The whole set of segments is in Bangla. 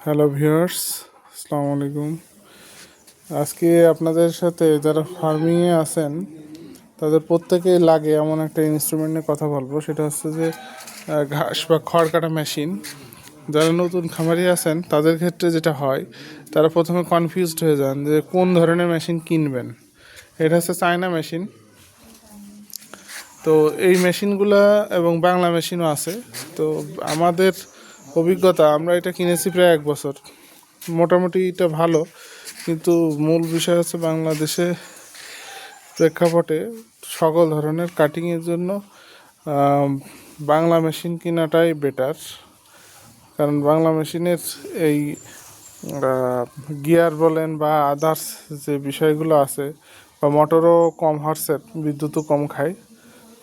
হ্যালো ভিউয়ার্স, আসসালামু আলাইকুম। আজকে আপনাদের সাথে যারা ফার্মিংয়ে আছেন তাদের প্রত্যেকেই লাগে এমন একটা ইনস্ট্রুমেন্ট নিয়ে কথা বলবো। সেটা হচ্ছে যে ঘাস বা খড় কাটা মেশিন। যারা নতুন খামারি আছেন তাদের ক্ষেত্রে যেটা হয়, তারা প্রথমে কনফিউজড হয়ে যান যে কোন ধরনের মেশিন কিনবেন। এটা হচ্ছে চায়না মেশিন। তো এই মেশিনগুলা এবং বাংলা মেশিনও আছে। তো আমাদের অভিজ্ঞতা, আমরা এটা কিনেছি প্রায় 1 বছর। মোটামুটি এটা ভালো, কিন্তু মূল বিষয় হচ্ছে বাংলাদেশে প্রেক্ষাপটে সকল ধরনের কাটিংয়ের জন্য বাংলা মেশিন কেনাটাই বেটার। কারণ বাংলা মেশিনের এই গিয়ার বলেন বা আদার্স যে বিষয়গুলো আছে, বা মোটরও কম হর্সের, বিদ্যুৎও কম খায়।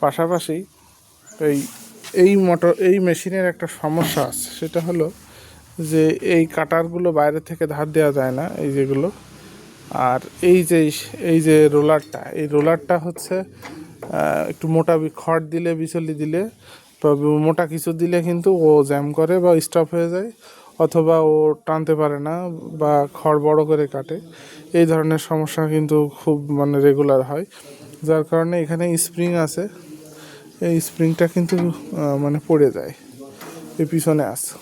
পাশাপাশি এই এই মেশিনের একটা সমস্যা আছে, সেটা হলো যে এই কাটারগুলো বাইরে থেকে ধার দেওয়া যায় না, এই যেগুলো। আর এই যে রোলারটা হচ্ছে একটু মোটা খড় দিলে, বিচলি দিলে বা মোটা কিছু দিলে কিন্তু ও জ্যাম করে বা স্টপ হয়ে যায়, অথবা ও টানতে পারে না বা খড় বড় করে কাটে। এই ধরনের সমস্যা কিন্তু খুব রেগুলার হয়, যার কারণে এখানে স্প্রিং আছে। এই স্প্রিংটা কিন্তু পড়ে যায়, এই পিছনে আছে।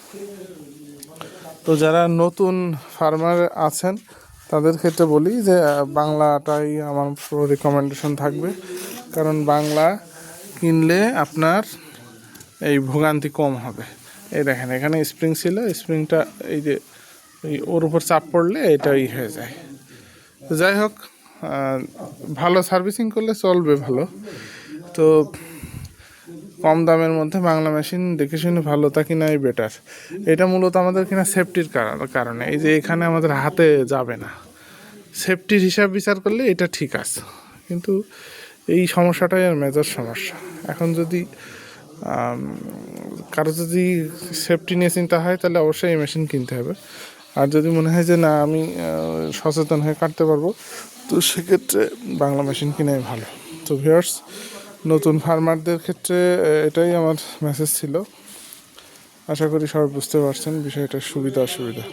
তো যারা নতুন ফার্মার আছেন তাদের ক্ষেত্রে বলি যে বাংলাটাই আমার রিকমেন্ডেশন থাকবে। কারণ বাংলা কিনলে আপনার এই ভোগান্তি কম হবে। এই দেখেন, এখানে স্প্রিং ছিল, স্প্রিংটা এই যে ওর উপর চাপ পড়লে এটাই হয়ে যায়। তো যাই হোক, ভালো সার্ভিসিং করলে চলবে ভালো। তো কম দামের মধ্যে বাংলা মেশিন দেখে শুনে ভালো তা কিনাই বেটার। এটা মূলত আমাদের কিনা সেফটির কারণে। এই যে এখানে আমাদের হাতে যাবে না, সেফটির হিসাব বিচার করলে এটা ঠিক আছে, কিন্তু এই সমস্যাটাই আর মেজর সমস্যা। এখন যদি কারো যদি সেফটি নিয়ে চিন্তা হয়, তাহলে অবশ্যই এই মেশিন কিনতে হবে। আর যদি মনে হয় যে না, আমি সচেতন হয়ে কাটতে পারবো, তো সেক্ষেত্রে বাংলা মেশিন কিনাই ভালো। তো ভিউয়ার্স, নতুন ফার্মারদের ক্ষেত্রে এটাই আমার মেসেজ ছিল। আশা করি সবাই বুঝতে পারছেন বিষয়টার সুবিধা অসুবিধা।